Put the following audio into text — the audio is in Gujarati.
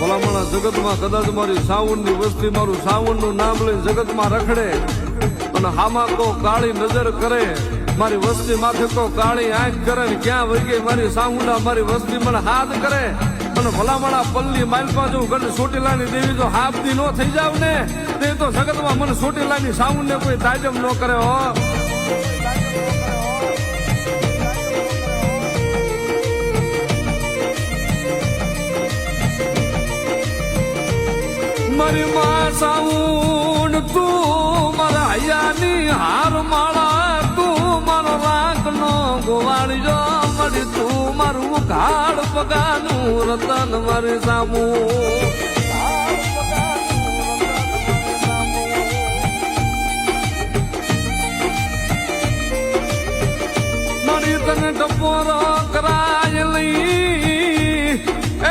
ભલામણા જગતમાં કદાચ મારી સાવણની વસ્તી મારું સાવણનું નામ લઈને જગતમાં રખડે અને હામાં કો કાળી નજર કરે, મારી વસ્તી માથે કો કાળી આંખ કરે ને ક્યાં વહી ગઈ મારી સાવુંડા મારી વસ્તી મને હાથ કરે અને ભલામણા પલ્લી માલપા જો ગઢ ચોટીલાની દેવી જો હાફદી નો થઈ જાવ ને તે તો જગતમાં મને ચોટીલાની સાવુંડને કોઈ તાજમ ન કરે હો. મારી માં સાઉન તું મારા હૈયાની હાર માળા, તું મારો રાખનો ગોવાળજો, મારી તું મારું ઘાડ પગાનું રતન મારી સામુ. મારી તને ટપોરો